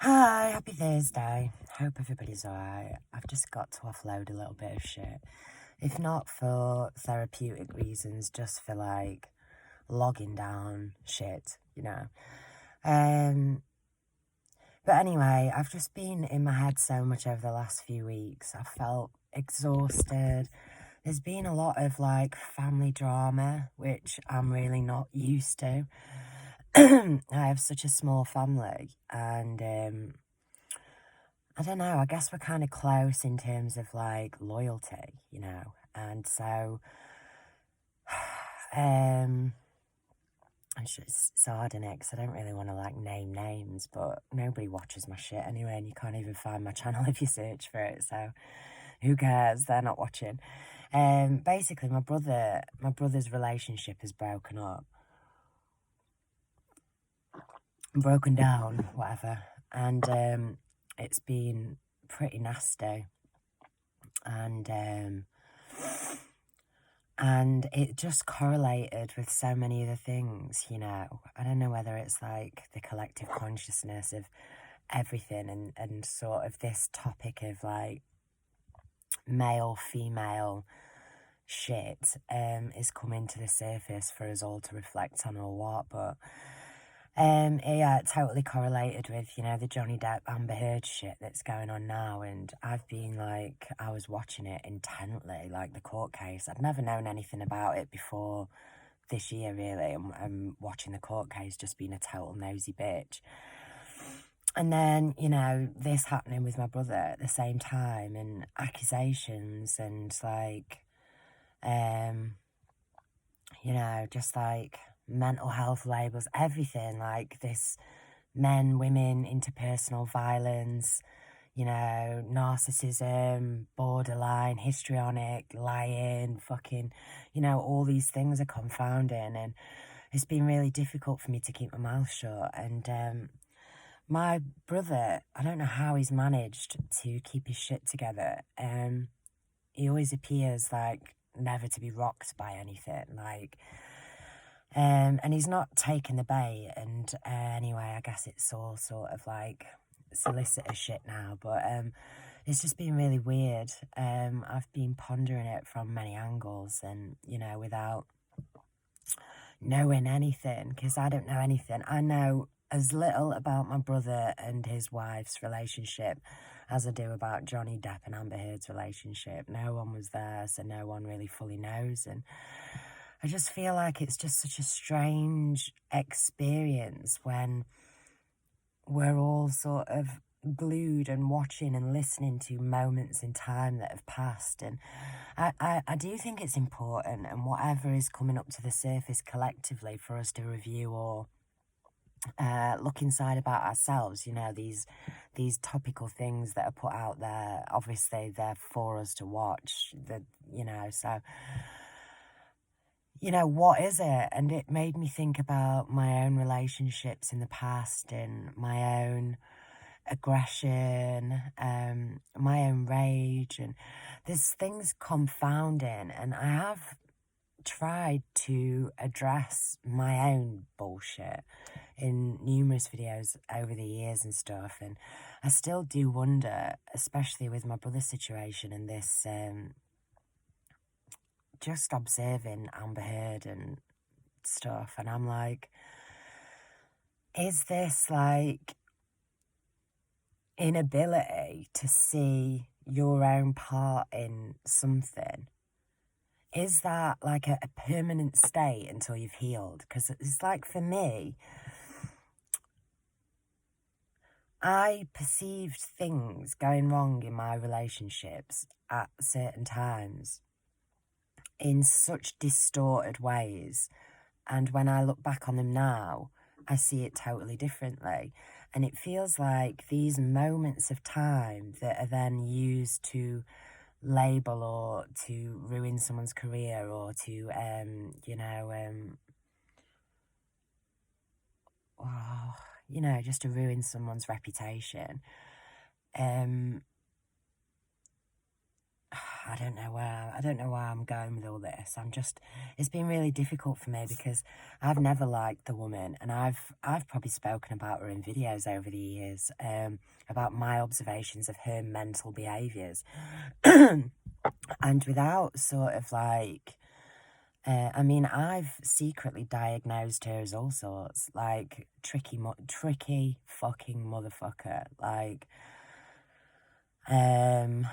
Hi, happy Thursday. Hope everybody's alright. I've just got to offload a little bit of shit. If not for therapeutic reasons, just for like logging down shit. Um, but anyway, I've just been in my head so much over the last few weeks. I felt exhausted. There's been a lot of like family drama, which I'm really not used to. I have such a small family, and I don't know, I guess we're kind of close in terms of like loyalty. And so, it's hard in it because I don't really want to like name names, but nobody watches my shit anyway, and you can't even find my channel if you search for it. So who cares? They're not watching. Basically, my brother's relationship has broken down, whatever, and it's been pretty nasty, and it just correlated with so many other things. I don't know whether it's like the collective consciousness of everything and sort of this topic of like male female shit is coming to the surface for us all to reflect on or what, but yeah, it totally correlated with, the Johnny Depp Amber Heard shit that's going on now. And I was watching it intently, like the court case. I'd never known anything about it before this year, really. I'm watching the court case, just being a total nosy bitch. And then, this happening with my brother at the same time, and accusations, and like, just like mental health labels, everything, like this men, women, interpersonal violence, narcissism, borderline, histrionic, lying, fucking, all these things are confounding, and it's been really difficult for me to keep my mouth shut. And my brother, I don't know how he's managed to keep his shit together. He always appears like never to be rocked by anything, and he's not taken the bait, and anyway, I guess it's all sort of like solicitor shit now, but it's just been really weird. I've been pondering it from many angles, and without knowing anything, because I don't know anything. I know as little about my brother and his wife's relationship as I do about Johnny Depp and Amber Heard's relationship. No one was there, so no one really fully knows, and I just feel like it's just such a strange experience when we're all sort of glued and watching and listening to moments in time that have passed. And I do think it's important, and whatever is coming up to the surface collectively, for us to review or look inside about ourselves. These topical things that are put out there, obviously they're for us to watch. So what is it? And it made me think about my own relationships in the past, and my own aggression, my own rage, and there's things confounding. And I have tried to address my own bullshit in numerous videos over the years and stuff. And I still do wonder, especially with my brother's situation and this, just observing Amber Heard and stuff, and I'm like, is this like inability to see your own part in something, is that like a permanent state until you've healed? Because it's like, for me, I perceived things going wrong in my relationships at certain times in such distorted ways. And when I look back on them now, I see it totally differently. And it feels like these moments of time that are then used to label or to ruin someone's career, or to, just to ruin someone's reputation. I don't know where I'm going with all this. It's been really difficult for me because I've never liked the woman, and I've probably spoken about her in videos over the years, about my observations of her mental behaviours. And without sort of like, I mean, I've secretly diagnosed her as all sorts, like tricky fucking motherfucker, like, on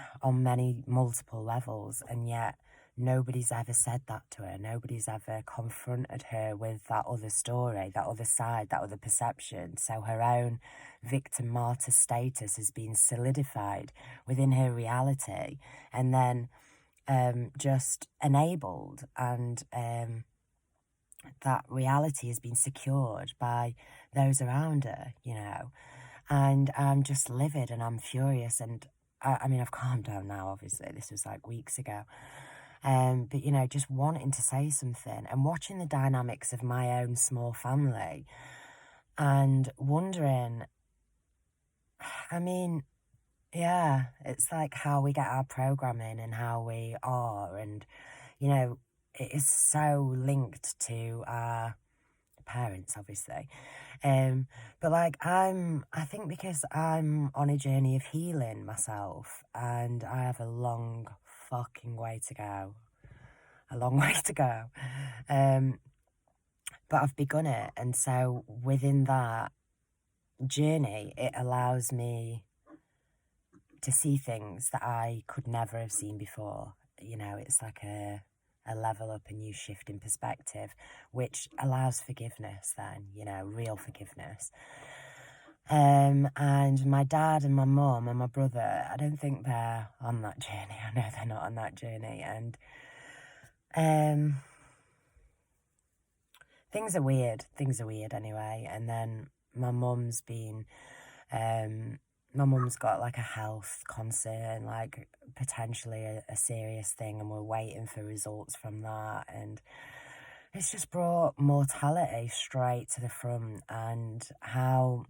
multiple levels, and yet nobody's ever said that to her. Nobody's ever confronted her with that other story, that other side, that other perception. So her own victim martyr status has been solidified within her reality, and then just enabled, and that reality has been secured by those around her, you know. And I'm just livid and I'm furious, and I mean, I've calmed down now, obviously. This was like weeks ago. But, you know, just wanting to say something and watching the dynamics of my own small family and wondering, I mean, yeah, it's like how we get our programming and how we are, and, you know, it is so linked to our parents, obviously. But like, I think because I'm on a journey of healing myself, and I have a long fucking way to go, but I've begun it, and so within that journey, it allows me to see things that I could never have seen before. You know, it's like a level up, a new shift in perspective, which allows forgiveness then, you know, real forgiveness. And my dad and my mum and my brother, I don't think they're on that journey. I know they're not on that journey. And things are weird anyway. And then my mum's got like a health concern, like potentially a serious thing, and we're waiting for results from that. And it's just brought mortality straight to the front, and how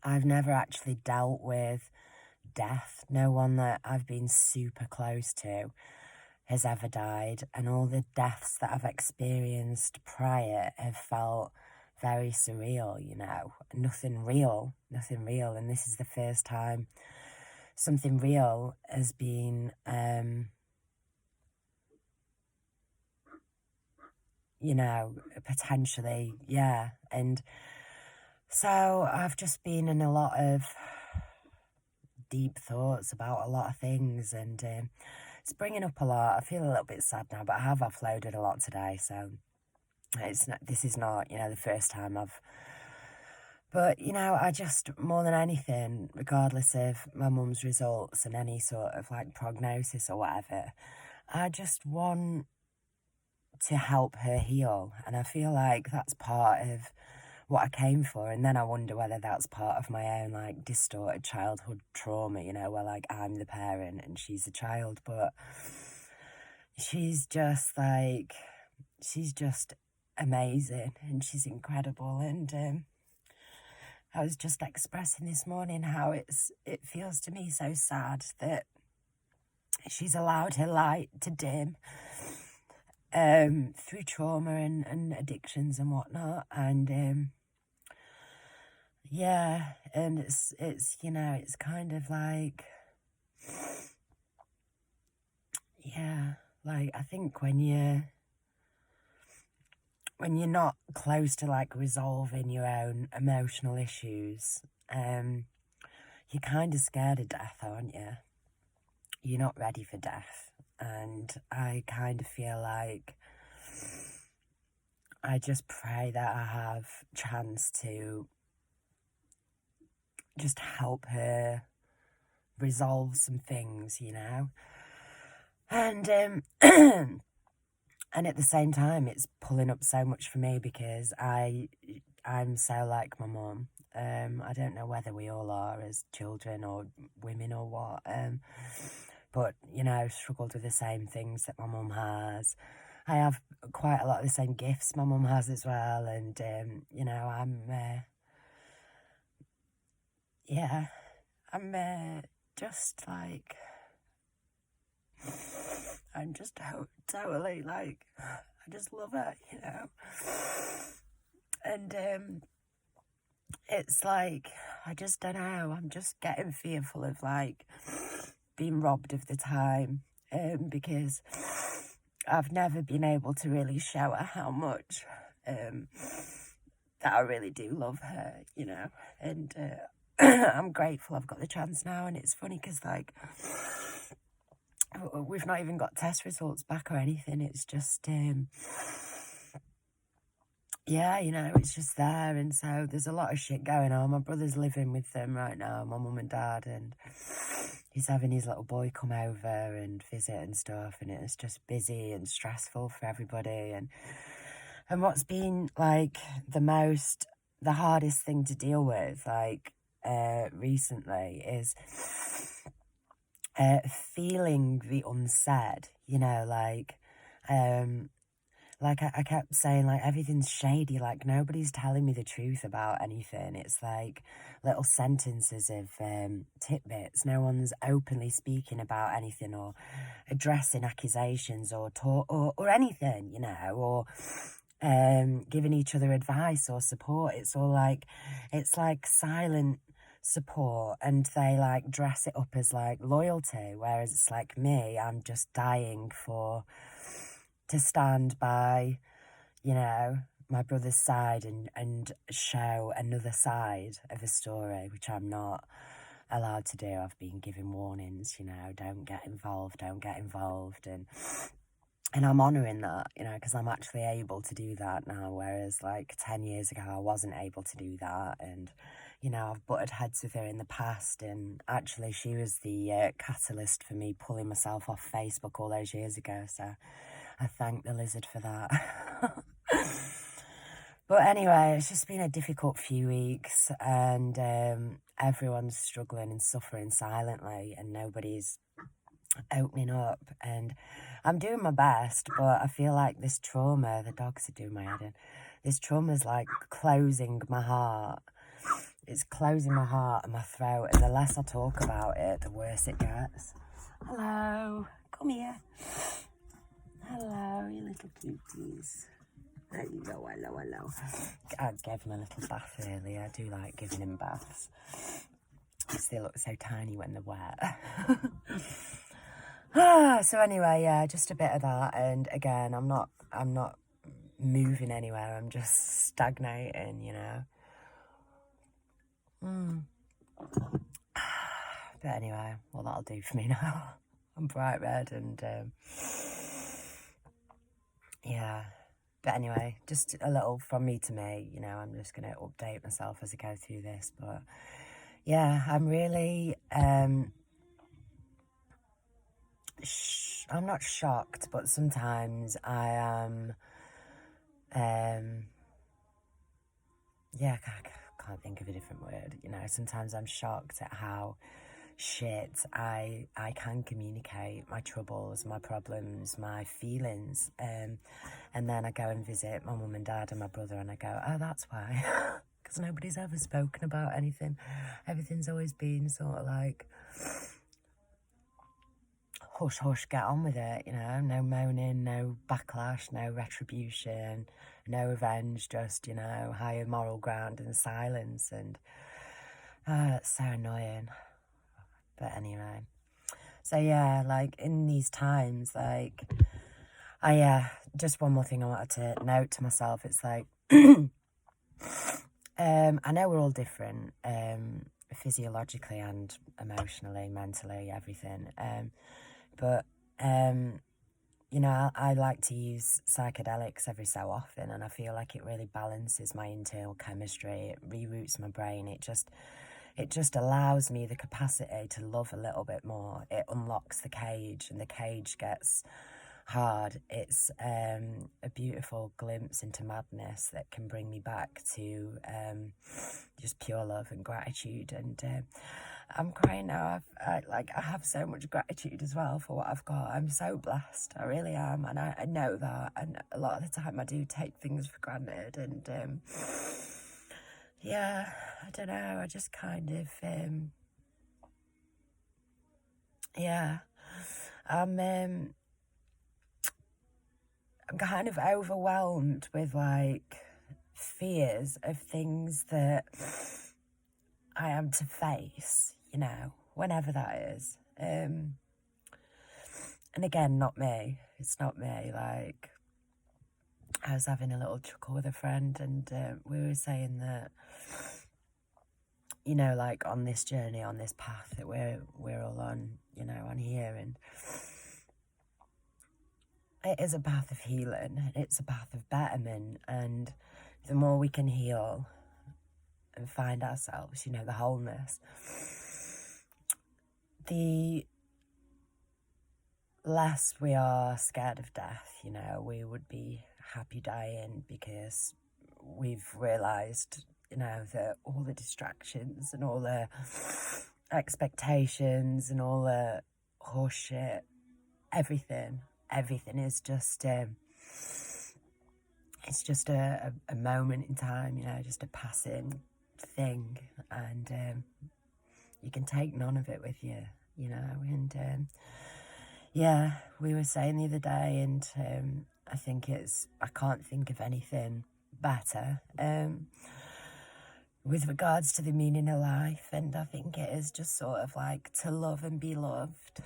I've never actually dealt with death. No one that I've been super close to has ever died, and all the deaths that I've experienced prior have felt very surreal, you know, nothing real. And this is the first time something real has been, you know, potentially, yeah. And so I've just been in a lot of deep thoughts about a lot of things, and it's bringing up a lot. I feel a little bit sad now, but I have uploaded a lot today, so this is not, you know, the first time but, you know, I just, more than anything, regardless of my mum's results and any sort of like prognosis or whatever, I just want to help her heal. And I feel like that's part of what I came for. And then I wonder whether that's part of my own like distorted childhood trauma, you know, where like I'm the parent and she's the child. But she's just amazing, and she's incredible. And I was just expressing this morning how it feels to me so sad that she's allowed her light to dim through trauma and addictions and whatnot. And yeah, and it's you know, it's kind of like, yeah, like I think when you're not close to like resolving your own emotional issues, you're kind of scared of death, aren't you? You're not ready for death. And I kind of feel like I just pray that I have chance to just help her resolve some things, you know? And and at the same time, it's pulling up so much for me because I'm so like my mum. I don't know whether we all are as children or women or what. But, you know, I've struggled with the same things that my mum has. I have quite a lot of the same gifts my mum has as well. And, you know, I'm just like, I'm just totally, like, I just love her, you know. And it's like, I just don't know, I'm just getting fearful of, like, being robbed of the time, because I've never been able to really show her how much that I really do love her, you know. And I'm grateful I've got the chance now. And it's funny because, like, we've not even got test results back or anything. It's just, yeah, you know, it's just there. And so there's a lot of shit going on. My brother's living with them right now, my mum and dad, and he's having his little boy come over and visit and stuff. And it's just busy and stressful for everybody. And what's been, like, the hardest thing to deal with, like, recently is feeling the unsaid, you know, like I kept saying, like, everything's shady, like, nobody's telling me the truth about anything. It's like little sentences of tidbits. No one's openly speaking about anything or addressing accusations or or anything, you know, or giving each other advice or support. It's like silent support, and they, like, dress it up as, like, loyalty, whereas it's like me, I'm just dying to stand by, you know, my brother's side and show another side of a story, which I'm not allowed to do. I've been given warnings, you know, don't get involved, and I'm honouring that, you know, because I'm actually able to do that now, whereas, like, 10 years ago I wasn't able to do that. And, you know, I've butted heads with her in the past, and actually she was the catalyst for me pulling myself off Facebook all those years ago, so I thank the lizard for that. But anyway, it's just been a difficult few weeks, and everyone's struggling and suffering silently, and nobody's opening up. And I'm doing my best, but I feel like this trauma, the dogs are doing my head in, this trauma's like closing my heart. It's closing my heart and my throat, and the less I talk about it, the worse it gets. Hello, come here. Hello, you little cuties. There you go, hello. I gave him a little bath earlier. I do like giving him baths. They look so tiny when they're wet. So anyway, yeah, just a bit of that. And again, I'm not moving anywhere. I'm just stagnating, you know. But anyway, well, that'll do for me now. I'm bright red and yeah. But anyway, just a little from me to me, you know. I'm just going to update myself as I go through this. But yeah, I'm really, I'm not shocked, but sometimes I am, yeah, I can't think of a different word, you know. Sometimes I'm shocked at how shit I can communicate my troubles, my problems, my feelings, and then I go and visit my mum and dad and my brother, and I go, oh, that's why. Because nobody's ever spoken about anything. Everything's always been sort of like, hush, hush, get on with it, you know. No moaning, no backlash, no retribution, no revenge, just, you know, higher moral ground and silence. And it's so annoying. But anyway, so yeah, like, in these times, like, just one more thing I wanted to note to myself. It's like, I know we're all different, physiologically and emotionally, mentally, everything. But, you know, I like to use psychedelics every so often, and I feel like it really balances my internal chemistry. It reroutes my brain. It just allows me the capacity to love a little bit more. It unlocks the cage, and the cage gets hard. It's a beautiful glimpse into madness that can bring me back to just pure love and gratitude. And I'm crying now. I have so much gratitude as well for what I've got. I'm so blessed. I really am, and I know that. And a lot of the time I do take things for granted, and yeah, I don't know, I just kind of, yeah, I'm kind of overwhelmed with like fears of things that I am to face, you know, whenever that is. And again, not me. It's not me. Like, I was having a little chuckle with a friend, and we were saying that, you know, like on this journey, on this path that we're all on, you know, on here, and it is a path of healing, and it's a path of betterment, and the more we can heal and find ourselves, you know, the wholeness, the less we are scared of death, you know. We would be happy dying because we've realised, you know, that all the distractions and all the expectations and all the horseshit, everything is just, it's just a moment in time, you know, just a passing thing, and you can take none of it with you, you know. And yeah, we were saying the other day, and I can't think of anything better with regards to the meaning of life, and I think it is just sort of like to love and be loved.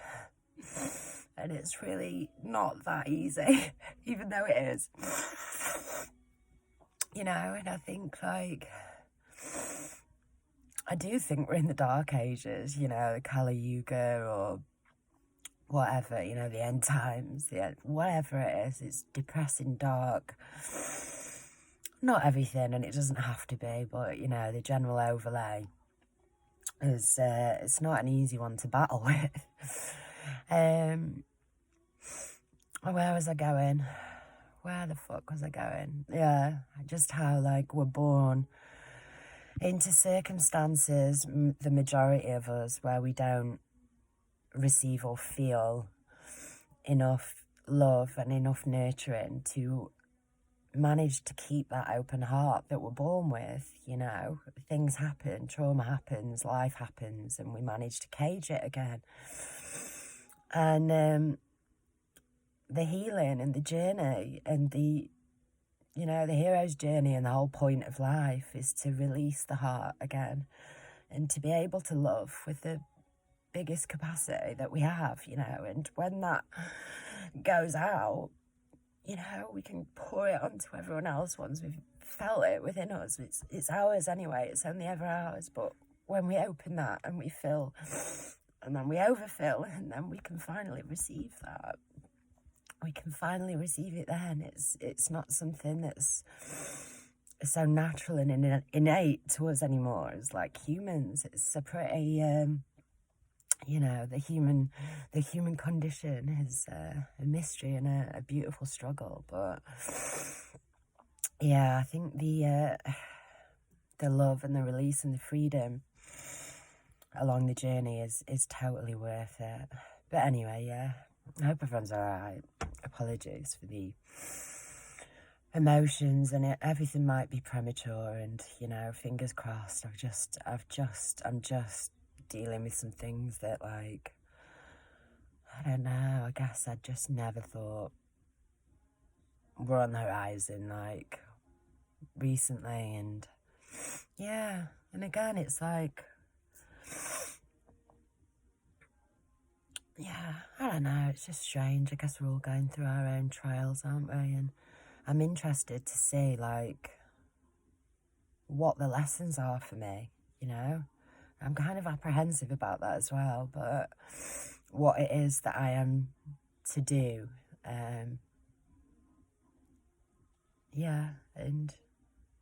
And it's really not that easy, even though it is. You know, and I think, like, I do think we're in the dark ages, you know, the Kali Yuga or whatever, you know, the end times, whatever it is. It's depressing, dark. Not everything, and it doesn't have to be, but, you know, the general overlay is, it's not an easy one to battle with. Where was I going? Where the fuck was I going? Yeah, just how, like, we're born into circumstances, the majority of us, where we don't receive or feel enough love and enough nurturing to manage to keep that open heart that we're born with, you know. Things happen, trauma happens, life happens, and we manage to cage it again. And the healing and the journey and the, you know, the hero's journey and the whole point of life is to release the heart again and to be able to love with the biggest capacity that we have, you know. And when that goes out, you know, we can pour it onto everyone else once we've felt it within us. It's ours anyway, it's only ever ours. But when we open that and we fill, and then we overfill, and then we can finally receive that. We can finally receive it then. It's not something that's so natural and innate to us anymore. It's like humans. It's a pretty, you know, the human condition is a mystery and a beautiful struggle. But yeah, I think the love and the release and the freedom along the journey is totally worth it. But anyway, yeah, I hope everyone's all right. Apologies for the emotions, and everything might be premature, and, you know, fingers crossed. I'm just dealing with some things that, like, I don't know, I guess I just never thought were on the horizon, like, recently. And yeah, and again, it's like, yeah, I don't know, it's just strange. I guess we're all going through our own trials, aren't we? And I'm interested to see, like, what the lessons are for me, you know? I'm kind of apprehensive about that as well, but what it is that I am to do, yeah, and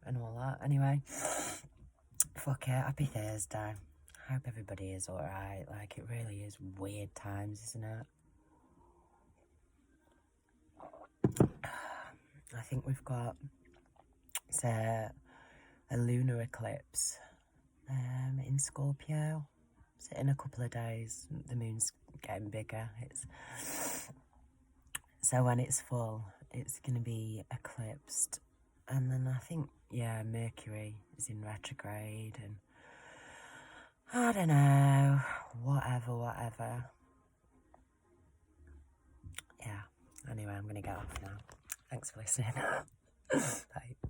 all that. Anyway, fuck it, happy Thursday. I hope everybody is alright. Like, it really is weird times, isn't it? I think we've got a lunar eclipse in Scorpio. So in a couple of days, the moon's getting bigger. So when it's full, it's going to be eclipsed. And then I think, yeah, Mercury is in retrograde, and I don't know, whatever. yeah, anyway, I'm going to get off now. Thanks for listening. Bye.